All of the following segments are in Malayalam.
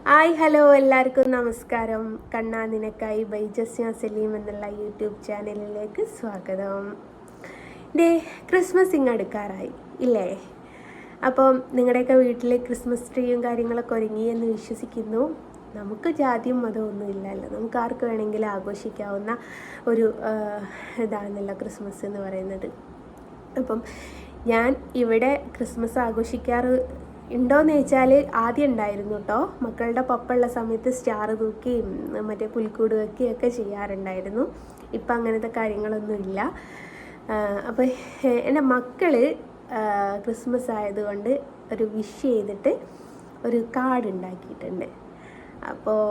ഹായ് ഹലോ എല്ലാവർക്കും നമസ്കാരം. കണ്ണാ നിനക്കായി ബൈ ജസ്ന സലീം എന്നുള്ള യൂട്യൂബ് ചാനലിലേക്ക് സ്വാഗതം. ക്രിസ്മസ് ഇങ്ങടുക്കാറായി ഇല്ലേ? അപ്പം നിങ്ങളുടെയൊക്കെ വീട്ടിൽ ക്രിസ്മസ് ട്രീയും കാര്യങ്ങളൊക്കെ ഒരുങ്ങി എന്ന് വിശ്വസിക്കുന്നു. നമുക്ക് ജാതിയും മതവും ഒന്നും ഇല്ലല്ലോ, നമുക്ക് ആർക്ക് വേണമെങ്കിലും ആഘോഷിക്കാവുന്ന ഒരു ഇതാണല്ലോ ക്രിസ്മസ് എന്ന് പറയുന്നത്. അപ്പം ഞാൻ ഇവിടെ ക്രിസ്മസ് ആഘോഷിക്കാറ് ഉണ്ടോയെന്ന് ചോദിച്ചാൽ ആദ്യം ഉണ്ടായിരുന്നു കേട്ടോ. മക്കളുടെ പപ്പുള്ള സമയത്ത് സ്റ്റാർ തൂക്കിയും മറ്റേ പുൽക്കൂട് വെക്കുകയൊക്കെ ചെയ്യാറുണ്ടായിരുന്നു. ഇപ്പം അങ്ങനത്തെ കാര്യങ്ങളൊന്നും ഇല്ല. അപ്പോൾ എൻ്റെ മക്കൾ ക്രിസ്മസ് ആയതുകൊണ്ട് ഒരു വിഷ് ചെയ്തിട്ട് ഒരു കാർഡ് ഉണ്ടാക്കിയിട്ടുണ്ട്. അപ്പോൾ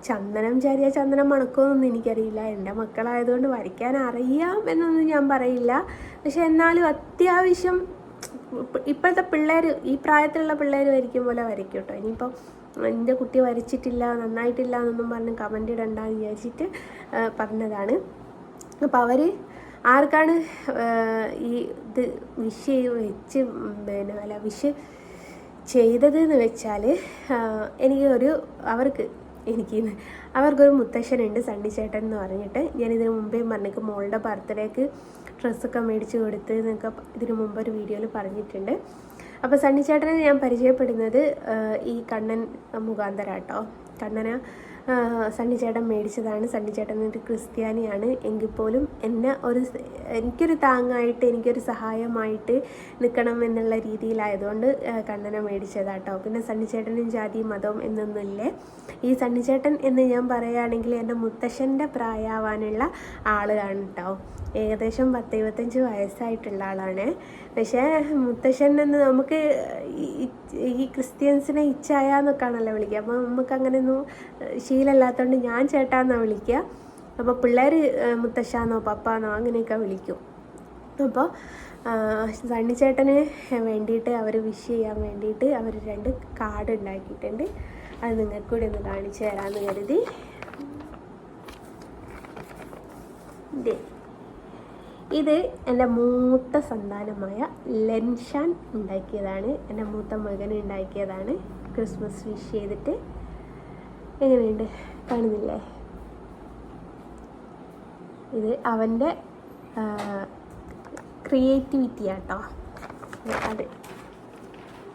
ചന്ദനം ചാരിയ ചന്ദനം മണക്കുമെന്നൊന്നും എനിക്കറിയില്ല. എൻ്റെ മക്കളായതുകൊണ്ട് വരയ്ക്കാൻ അറിയാം എന്നൊന്നും ഞാൻ പറയില്ല. പക്ഷെ എന്നാലും അത്യാവശ്യം ഇപ്പോഴത്തെ പിള്ളേർ, ഈ പ്രായത്തിലുള്ള പിള്ളേർ വരയ്ക്കും പോലെ വരയ്ക്കും കേട്ടോ. ഇനിയിപ്പോൾ എൻ്റെ കുട്ടി വരച്ചിട്ടില്ല, നന്നായിട്ടില്ല എന്നൊന്നും പറഞ്ഞ് കമൻ്റ് ഇടണ്ടെന്ന് വിചാരിച്ചിട്ട് പറഞ്ഞതാണ്. അപ്പോൾ അവർ ആർക്കാണ് ഈ ഇത് വിഷ് വെച്ച് വിഷ് ചെയ്തതെന്ന് വെച്ചാൽ അവർക്കൊരു മുത്തശ്ശനുണ്ട്, സണ്ണിച്ചേട്ടൻ എന്ന് പറഞ്ഞിട്ട്. ഞാനിതിന് മുമ്പേ പറഞ്ഞേക്ക് മോളുടെ ബർത്ത്ഡേക്ക് ഡ്രസ്സൊക്കെ മേടിച്ച് കൊടുത്ത് എന്നൊക്കെ ഇതിനു മുമ്പ് ഒരു വീഡിയോയിൽ പറഞ്ഞിട്ടുണ്ട്. അപ്പോൾ സണ്ണിച്ചേട്ടനെ ഞാൻ പരിചയപ്പെടുന്നത് ഈ കണ്ണൻ മുഖാന്തരാട്ടോ. കണ്ണനെ സണ്ണിച്ചേട്ടൻ മേടിച്ചതാണ്. സണ്ണിച്ചേട്ടൻ ഒരു ക്രിസ്ത്യാനിയാണ്. എങ്കിൽ പോലും എനിക്കൊരു താങ്ങായിട്ട്, എനിക്കൊരു സഹായമായിട്ട് നിൽക്കണം എന്നുള്ള രീതിയിലായതുകൊണ്ട് കണ്ണനെ മേടിച്ചതാട്ടോ. പിന്നെ സണ്ണിച്ചേട്ടനും ജാതിയും മതവും എന്നൊന്നുമില്ലേ. ഈ സണ്ണിച്ചേട്ടൻ എന്ന് ഞാൻ പറയുകയാണെങ്കിൽ എൻ്റെ മുത്തശ്ശൻ്റെ പ്രായമാവാനുള്ള ആളാണ് കേട്ടോ. ഏകദേശം 10-25 വയസ്സായിട്ടുള്ള ആളാണ്. പക്ഷേ മുത്തശ്ശൻ എന്ന് നമുക്ക് ഈ ക്രിസ്ത്യൻസിനെ ഇച്ഛായ എന്നൊക്കെയാണല്ലോ വിളിക്കുക. അപ്പോൾ നമുക്ക് അങ്ങനെയൊന്നും ശീലമില്ലാത്തതുകൊണ്ട് ഞാൻ ചേട്ടാന്നാണ് വിളിക്കുക. അപ്പോൾ പിള്ളേർ മുത്തശ്ശാന്നോ പപ്പാന്നോ അങ്ങനെയൊക്കെ വിളിക്കും. അപ്പോൾ സണ്ണിച്ചേട്ടന് വേണ്ടിയിട്ട് അവർ വിഷ് ചെയ്യാൻ വേണ്ടിയിട്ട് അവർ 2 കാർഡ് ഉണ്ടാക്കിയിട്ടുണ്ട്. അത് നിങ്ങൾക്ക് കൂടി ഒന്ന് കാണിച്ചു തരാമെന്ന് കരുതി. ഇത് എൻ്റെ മൂത്ത സന്താനമായ ലെൻഷാൻ ഉണ്ടാക്കിയതാണ്. എൻ്റെ മൂത്ത മകൻ ഉണ്ടാക്കിയതാണ്. ക്രിസ്മസ് വിഷ് ചെയ്തിട്ട് എങ്ങനെയുണ്ട് കാണുന്നില്ലേ? ഇത് അവൻ്റെ ക്രിയേറ്റിവിറ്റി ആട്ടോ. അത്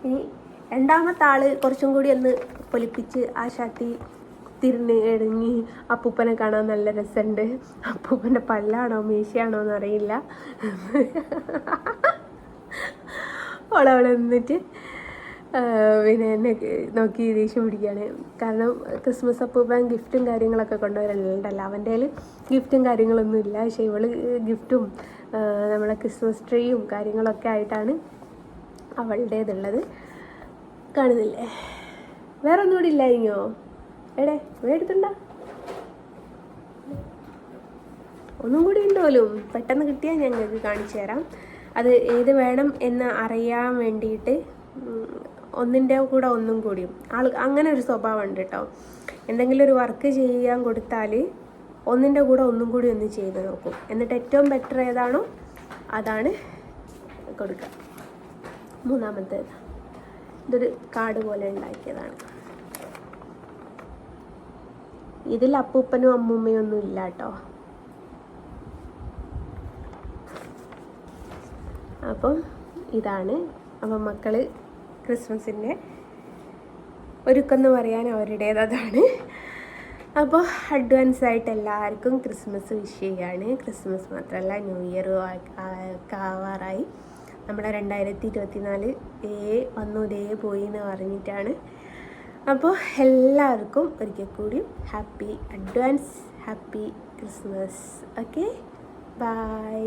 ഇനി രണ്ടാമത്തെ ആൾ കുറച്ചും കൂടി ഒന്ന് പൊലിപ്പിച്ച് ആ ഷാത്തി തിരിഞ്ഞ് ഇടങ്ങി അപ്പൂപ്പനെ കാണാൻ നല്ല രസമുണ്ട്. അപ്പൂപ്പൻ്റെ പല്ലാണോ മീശയാണോ എന്നറിയില്ല. അവളവിടെ നിന്നിട്ട് പിന്നെ എന്നെ നോക്കി ദേഷ്യം പിടിക്കുകയാണ്. കാരണം ക്രിസ്മസ് അപ്പൂപ്പൻ ഗിഫ്റ്റും കാര്യങ്ങളൊക്കെ കൊണ്ടുവരലുണ്ടല്ലോ. അവൻ്റെ കയ്യിൽ ഗിഫ്റ്റും കാര്യങ്ങളൊന്നും ഇല്ല. പക്ഷേ ഇവള് ഗിഫ്റ്റും നമ്മളെ ക്രിസ്മസ് ട്രീയും കാര്യങ്ങളൊക്കെ ആയിട്ടാണ് അവളുടേതുള്ളത്. കാണുന്നില്ലേ? വേറെ ഒന്നും കൂടി ഇല്ലായിരുന്നോ? എടേ വേടുത്തുണ്ട ഒന്നും കൂടി ഉണ്ടോലും. പെട്ടെന്ന് കിട്ടിയാൽ ഞങ്ങൾക്ക് കാണിച്ചു തരാം. അത് ഏത് വേണം എന്ന് അറിയാൻ വേണ്ടിയിട്ട് ഒന്നിൻ്റെ കൂടെ ഒന്നും കൂടിയും അങ്ങനെ ഒരു സ്വഭാവം ഉണ്ട് കേട്ടോ. എന്തെങ്കിലും ഒരു വർക്ക് ചെയ്യാൻ കൊടുത്താൽ ഒന്നിൻ്റെ കൂടെ ഒന്നും കൂടി ഒന്ന് ചെയ്ത് നോക്കും. എന്നിട്ട് ഏറ്റവും ബെറ്റർ ഏതാണോ അതാണ് കൊടുക്കുക. മൂന്നാമത്തേത് ഇതൊരു കാർഡ് പോലെ ഉണ്ടാക്കിയതാണ്. ഇതിൽ അപ്പൂപ്പനും അമ്മൂമ്മയും ഒന്നും ഇല്ല കേട്ടോ. അപ്പം ഇതാണ്. അപ്പം മക്കൾ ക്രിസ്മസിൻ്റെ ഒരുക്കെന്ന് പറയാൻ അവരുടേതാണ്. അപ്പോൾ അഡ്വാൻസ് ആയിട്ട് എല്ലാവർക്കും ക്രിസ്മസ് വിഷ് ചെയ്യാണ്. ക്രിസ്മസ് മാത്രമല്ല ന്യൂ ഇയറും ആവാറായി. നമ്മുടെ 2024 വന്നു പോയി എന്ന് പറഞ്ഞിട്ടാണ്. അപ്പോൾ എല്ലാവർക്കും ഒരിക്കൽ കൂടി ഹാപ്പി ക്രിസ്മസ്. Okay, by.